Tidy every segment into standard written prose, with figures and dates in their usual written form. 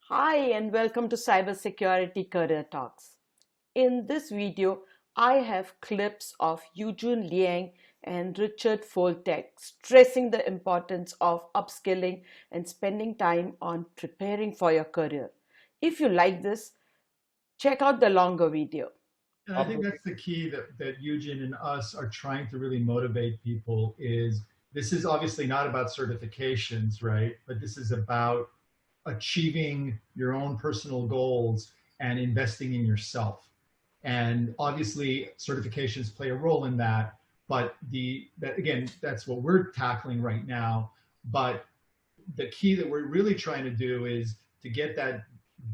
Hi and welcome to Cybersecurity Career Talks. In this video, I have clips of Yujun Liang and Richard Foltak stressing the importance of upskilling and spending time on preparing for your career. If you like this, check out the longer video. And I think that's the key that Eugen and us are trying to really motivate people is this is obviously not about certifications, right? But this is about achieving your own personal goals and investing in yourself. And obviously certifications play a role in that, but again, that's what we're tackling right now. But the key that we're really trying to do is to get that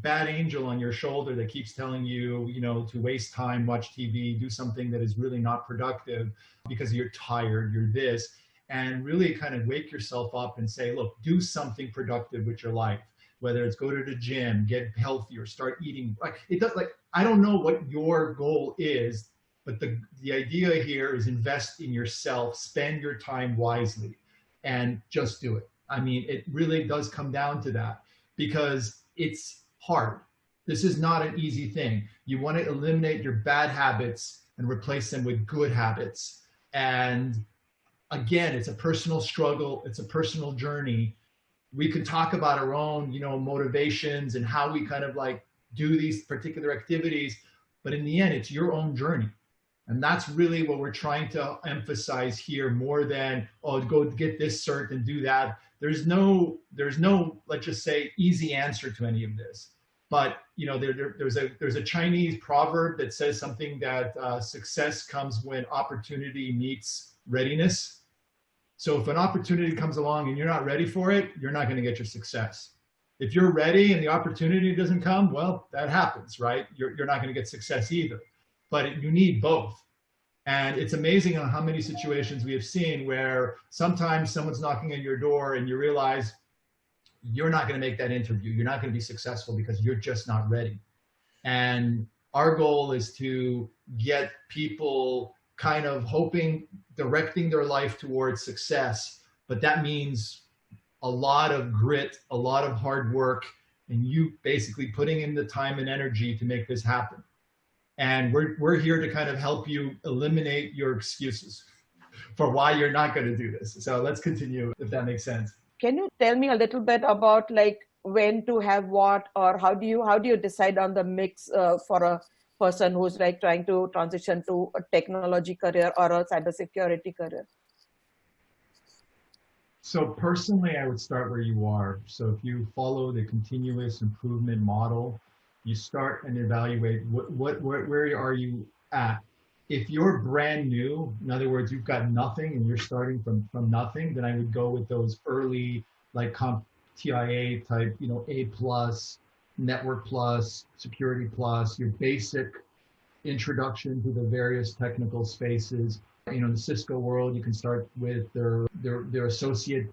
bad angel on your shoulder that keeps telling you, to waste time, watch TV, do something that is really not productive because you're tired, you're this, and really kind of wake yourself up and say, look, do something productive with your life. Whether it's go to the gym, get healthier, start eating. I don't know what your goal is, but the idea here is invest in yourself, spend your time wisely, and just do it. I mean, it really does come down to that because it's hard. This is not an easy thing. You want to eliminate your bad habits and replace them with good habits. And again, it's a personal struggle, it's a personal journey. We could talk about our own, motivations and how we kind of like do these particular activities, but in the end, it's your own journey. And that's really what we're trying to emphasize here more than, oh, go get this cert and do that. There's no, let's just say, easy answer to any of this. But there's a Chinese proverb that says something that success comes when opportunity meets readiness. So if an opportunity comes along and you're not ready for it, you're not going to get your success. If you're ready and the opportunity doesn't come, well, that happens, right? You're not going to get success either. But you need both. And it's amazing on how many situations we have seen where sometimes someone's knocking on your door and you realize you're not going to make that interview. You're not going to be successful because you're just not ready. And our goal is to get people kind of directing their life towards success. But that means a lot of grit, a lot of hard work, and you basically putting in the time and energy to make this happen. And we're here to kind of help you eliminate your excuses for why you're not going to do this. So let's continue, if that makes sense. Can you tell me a little bit about like when to have what, or how do you decide on the mix for a person who's like trying to transition to a technology career or a cybersecurity career? So personally, I would start where you are. So if you follow the continuous improvement model, you start and evaluate where are you at. If you're brand new, in other words, you've got nothing and you're starting from nothing, then I would go with those early like TIA type, A plus, network plus, security plus, your basic introduction to the various technical spaces. In the Cisco world, you can start with their associate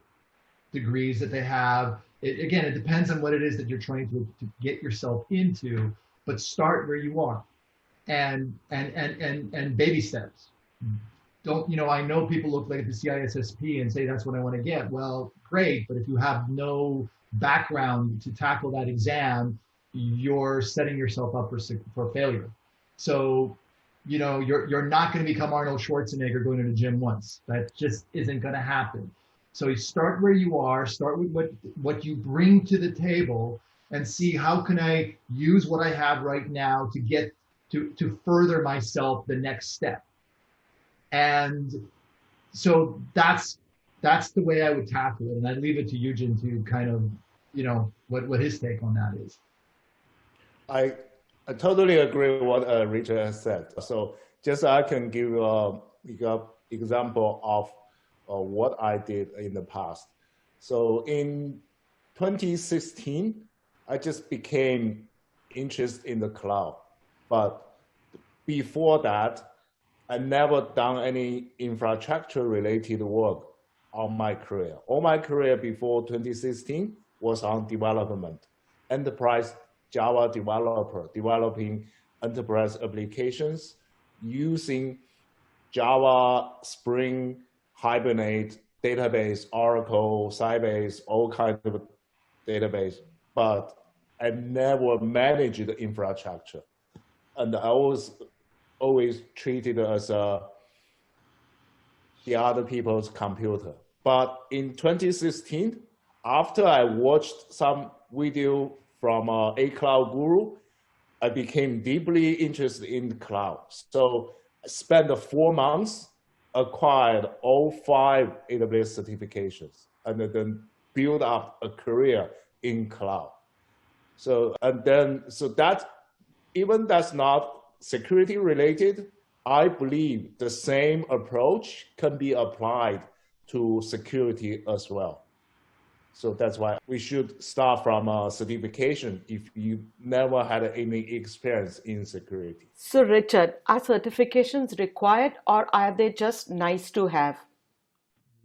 degrees that they have. Again, it depends on what it is that you're trying to get yourself into, but start where you are and baby steps. Don't, I know people look like at the CISSP and say that's what I want to get. Well, great, but if you have no background to tackle that exam, you're setting yourself up for failure. So, you're not going to become Arnold Schwarzenegger going to the gym once. That just isn't going to happen. So you start where you are, start with what you bring to the table, and see how can I use what I have right now to get to further myself the next step. And so that's the way I would tackle it. And I'd leave it to Yujin to kind of, what his take on that is. I I totally agree with what Richard has said. So just I can give an example of what I did in the past. So in 2016, I just became interested in the cloud. But before that, I never done any infrastructure related work on my career. All my career before 2016 was on development, enterprise Java developer, developing enterprise applications using Java, Spring, Hibernate, database, Oracle, Sybase, all kinds of database. But I never managed the infrastructure. And I was always treated as the other people's computer. But in 2016, after I watched some video from a cloud guru, I became deeply interested in the cloud. So I spent 4 months, acquired all 5 AWS certifications, and then build up a career in cloud. So that, even that's not security related, I believe the same approach can be applied to security as well. So that's why we should start from a certification if you never had any experience in security. So, Richard, are certifications required or are they just nice to have?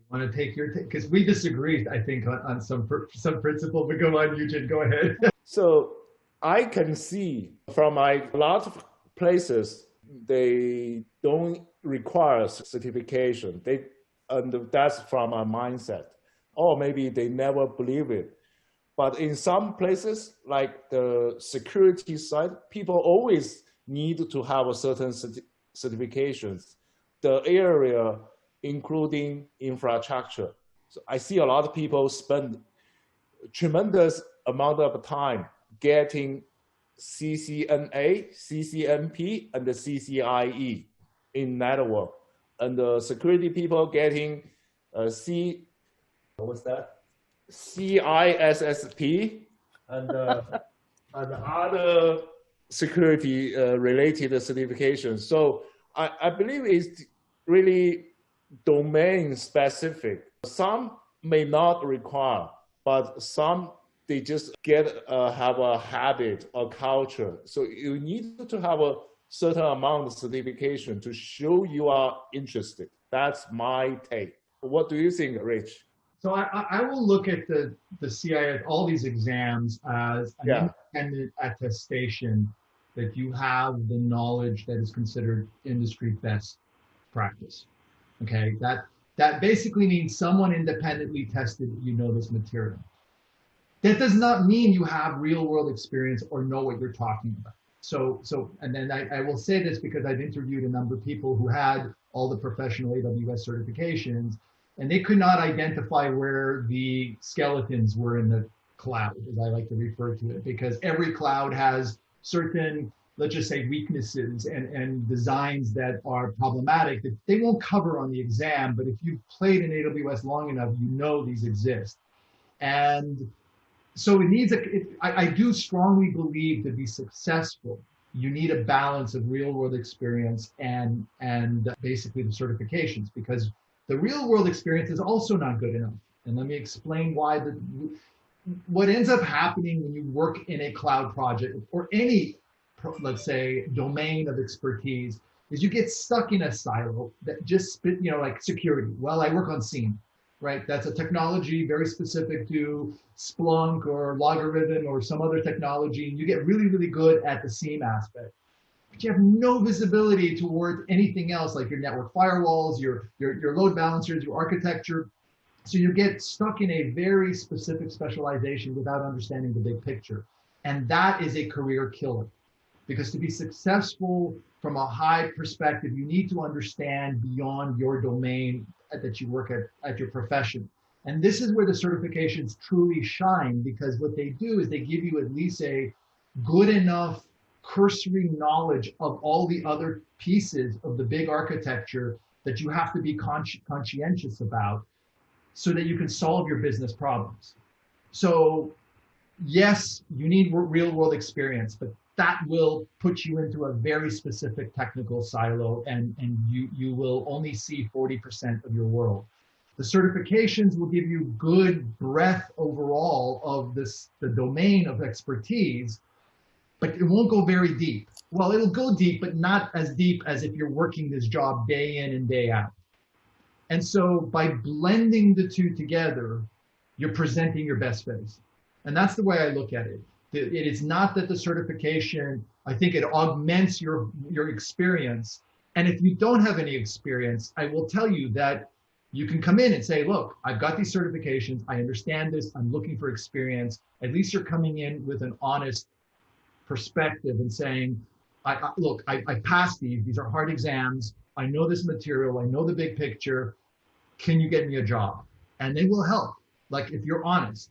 Want to take your because we disagree, I think, on some principle. But go on, Yujun, go ahead. So I can see from a lot of places they don't require certification. And that's from a mindset, or maybe they never believe it. But in some places, like the security side, people always need to have a certain certifications. The area including infrastructure. So I see a lot of people spend tremendous amount of time getting CCNA, CCNP, and the CCIE in network. And the security people getting what was that? CISSP and other security related certifications. So I believe it's really domain specific. Some may not require, but some they just have a habit or culture. So you need to have a certain amount of certification to show you are interested. That's my take. What do you think, Rich? So I will look at the CIS, all these exams as an independent attestation that you have the knowledge that is considered industry best practice. Okay, that basically means someone independently tested that you know this material. That does not mean you have real world experience or know what you're talking about. So and then I will say this because I've interviewed a number of people who had all the professional AWS certifications, and they could not identify where the skeletons were in the cloud, as I like to refer to it, because every cloud has certain, let's just say, weaknesses and designs that are problematic that they won't cover on the exam, but if you've played in AWS long enough, you know these exist. And so it needs I do strongly believe to be successful, you need a balance of real world experience and basically the certifications, because the real world experience is also not good enough. And let me explain why. What ends up happening when you work in a cloud project or any, let's say, domain of expertise is you get stuck in a silo that just, like security. Well, I work on SIEM, right? That's a technology very specific to Splunk or Logarithm or some other technology. And you get really, really good at the SIEM aspect. But you have no visibility towards anything else, like your network firewalls, your load balancers, your architecture. So you get stuck in a very specific specialization without understanding the big picture. And that is a career killer. Because to be successful from a high perspective, you need to understand beyond your domain that you work at your profession. And this is where the certifications truly shine, because what they do is they give you at least a good enough cursory knowledge of all the other pieces of the big architecture that you have to be conscientious about so that you can solve your business problems. So yes, you need real world experience, but that will put you into a very specific technical silo, and you will only see 40% of your world. The certifications will give you good breadth overall of the domain of expertise, but it won't go very deep. Well, it'll go deep, but not as deep as if you're working this job day in and day out. And so by blending the two together, you're presenting your best face. And that's the way I look at it. It is not that the certification, I think it augments your experience. And if you don't have any experience, I will tell you that You can come in and say, look, I've got these certifications. I understand this. I'm looking for experience. At least you're coming in with an honest perspective and saying, look, I passed these. These are hard exams. I know this material. I know the big picture. Can you get me a job? And they will help. Like if you're honest,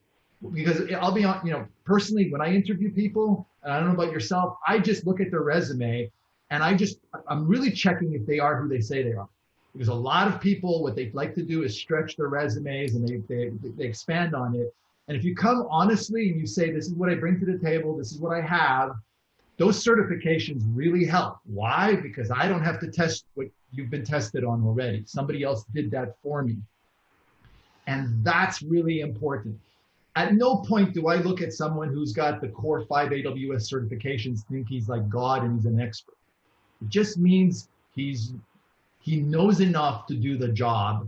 because I'll be on, personally, when I interview people, and I don't know about yourself, I just look at their resume and I'm really checking if they are who they say they are. Because a lot of people, what they like to do is stretch their resumes and they expand on it. And if you come honestly and you say, this is what I bring to the table, this is what I have, those certifications really help. Why? Because I don't have to test what you've been tested on already. Somebody else did that for me. And that's really important. At no point do I look at someone who's got the core 5 AWS certifications, think he's like God and he's an expert. It just means he knows enough to do the job.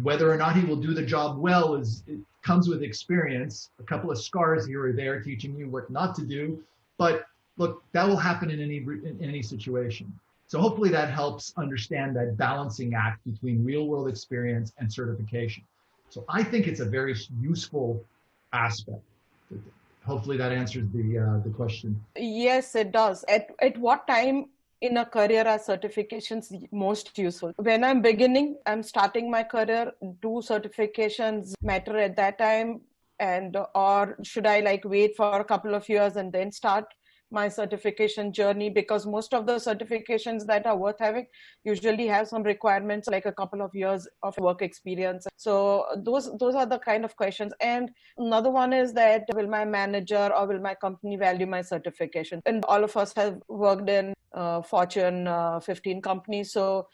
Whether or not he will do the job well it comes with experience, a couple of scars here or there teaching you what not to do. But look, that will happen in any situation. So hopefully that helps understand that balancing act between real world experience and certification. So I think it's a very useful aspect. Hopefully that answers the question. Yes, it does. At what time in a career are certifications most useful? When I'm beginning, I'm starting my career, do certifications matter at that time? Or should I wait for a couple of years and then start my certification journey? Because most of the certifications that are worth having usually have some requirements like a couple of years of work experience. So those are the kind of questions. And another one is that will my manager or will my company value my certification? And all of us have worked in Fortune 15 companies. So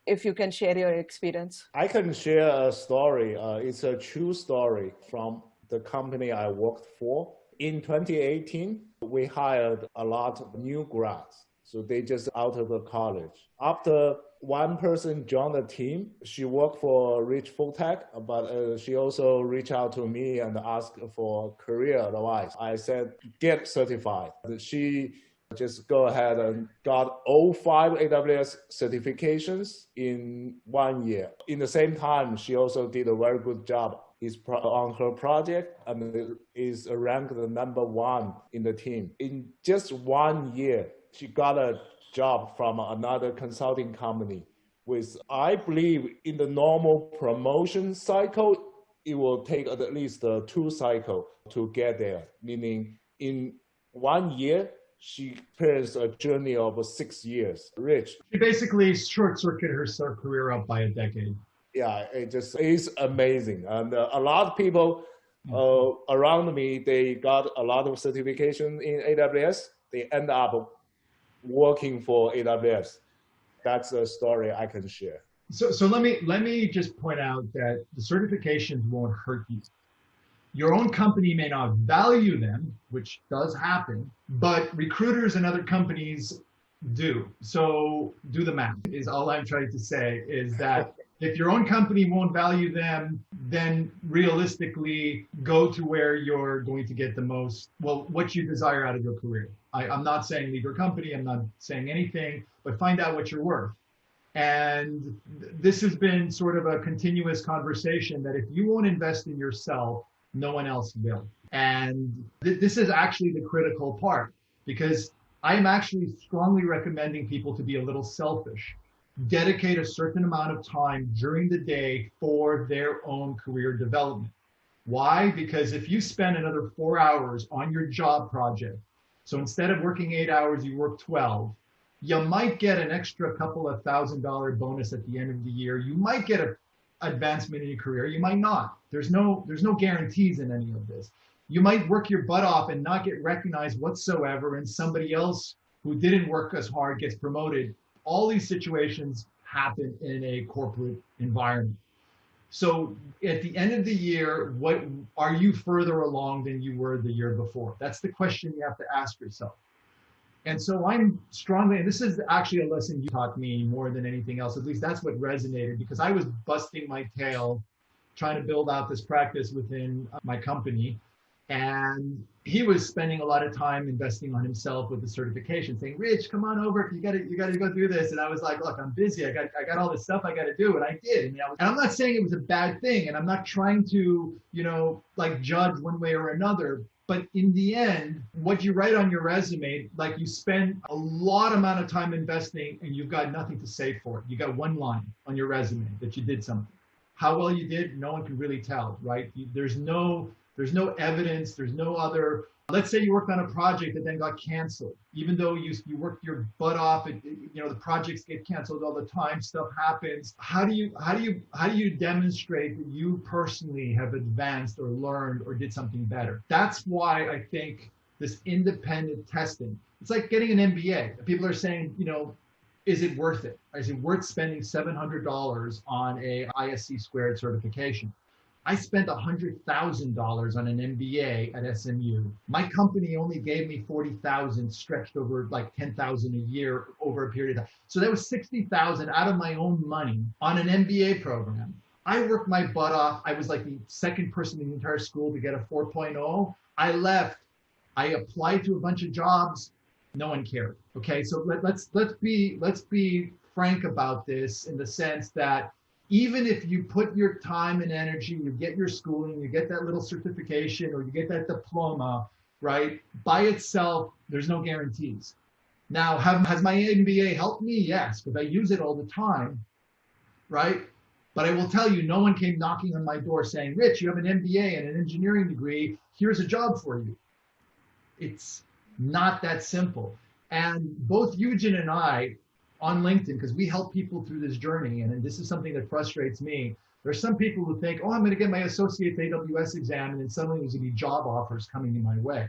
if you can share your experience. I can share a story. It's a true story from the company I worked for. In 2018, we hired a lot of new grads. So they just out of the college. After one person joined the team, she worked for Rich Foltak, but she also reached out to me and asked for career advice. I said, get certified. She just go ahead and got all 5 AWS certifications in 1 year. In the same time, she also did a very good job on her project and is ranked the #1 in the team. In just 1 year, she got a job from another consulting company with, I believe, in the normal promotion cycle, it will take at least 2 cycles to get there, meaning in 1 year, she experienced a journey of 6 years. Rich. She basically short-circuited her career up by a decade. Yeah, it just is amazing. And a lot of people around me, they got a lot of certification in AWS. They end up working for AWS. That's a story I can share. So let me just point out that the certifications won't hurt you. Your own company may not value them, which does happen, but recruiters and other companies do. So do the math is all I'm trying to say, is that if your own company won't value them, then realistically go to where you're going to get the most, well, what you desire out of your career. I'm not saying leave your company, I'm not saying anything, but find out what you're worth. And this has been sort of a continuous conversation that if you won't invest in yourself, no one else will. And this is actually the critical part, because I'm actually strongly recommending people to be a little selfish. Dedicate a certain amount of time during the day for their own career development. Why? Because if you spend another 4 hours on your job project, so instead of working 8 hours, you work 12, you might get an extra couple of $1,000 bonus at the end of the year. You might get an advancement in your career. You might not. There's no guarantees in any of this. You might work your butt off and not get recognized whatsoever, and somebody else who didn't work as hard gets promoted. All these situations happen in a corporate environment. So at the end of the year, what are you further along than you were the year before? That's the question you have to ask yourself. And so I'm strongly, and this is actually a lesson you taught me more than anything else, at least that's what resonated, because I was busting my tail trying to build out this practice within my company. And he was spending a lot of time investing on himself with the certification, saying, Rich, come on over. You gotta go do this. And I was like, look, I'm busy. I got all this stuff I gotta do. And I did. And I'm not saying it was a bad thing. And I'm not trying to, like judge one way or another. But in the end, what you write on your resume, like you spend a lot amount of time investing and you've got nothing to say for it. You got one line on your resume that you did something. How well you did, no one can really tell, right? There's no evidence, there's no other. Let's say you worked on a project that then got canceled. Even though you worked your butt off, the projects get canceled all the time, stuff happens. How do you demonstrate that you personally have advanced or learned or did something better? That's why I think this independent testing, it's like getting an MBA. People are saying, is it worth it? Is it worth spending $700 on a ISC squared certification? I spent $100,000 on an MBA at SMU. My company only gave me $40,000 stretched over like $10,000 a year over a period of time. So that was $60,000 out of my own money on an MBA program. I worked my butt off. I was like the second person in the entire school to get a 4.0. I left. I applied to a bunch of jobs. No one cared. Okay, so let's be frank about this in the sense that even if you put your time and energy, you get your schooling, you get that little certification, or you get that diploma, right? By itself, there's no guarantees. Now, has my MBA helped me? Yes, because I use it all the time, right? But I will tell you, no one came knocking on my door saying, Rich, you have an MBA and an engineering degree, here's a job for you. It's not that simple. And both Yujun and I, on LinkedIn, because we help people through this journey, and this is something that frustrates me. There's some people who think, I'm going to get my associate's AWS exam, and then suddenly there's going to be job offers coming in my way.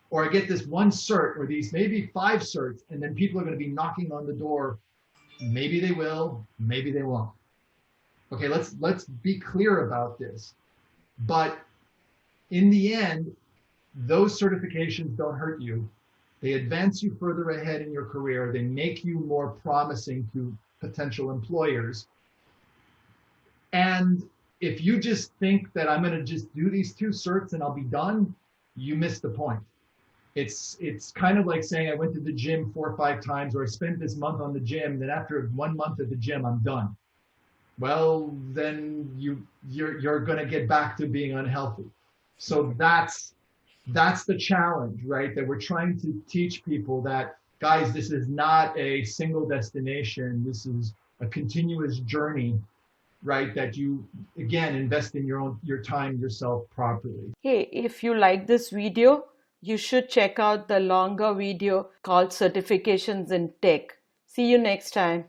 Or I get this one cert, or these maybe 5 certs, and then people are going to be knocking on the door. Maybe they will, maybe they won't. Okay, let's be clear about this. But in the end, those certifications don't hurt you. They advance you further ahead in your career. They make you more promising to potential employers. And if you just think that I'm going to just do these 2 certs and I'll be done, you miss the point. It's kind of like saying I went to the gym 4 or 5 times, or I spent this month on the gym, then after 1 month at the gym, I'm done. Well, then you're going to get back to being unhealthy. So that's the challenge, right? That we're trying to teach people that, guys, this is not a single destination. This is a continuous journey, right? That you, again, invest in your time, yourself properly. Hey, if you like this video, you should check out the longer video called Certifications in Tech. See you next time.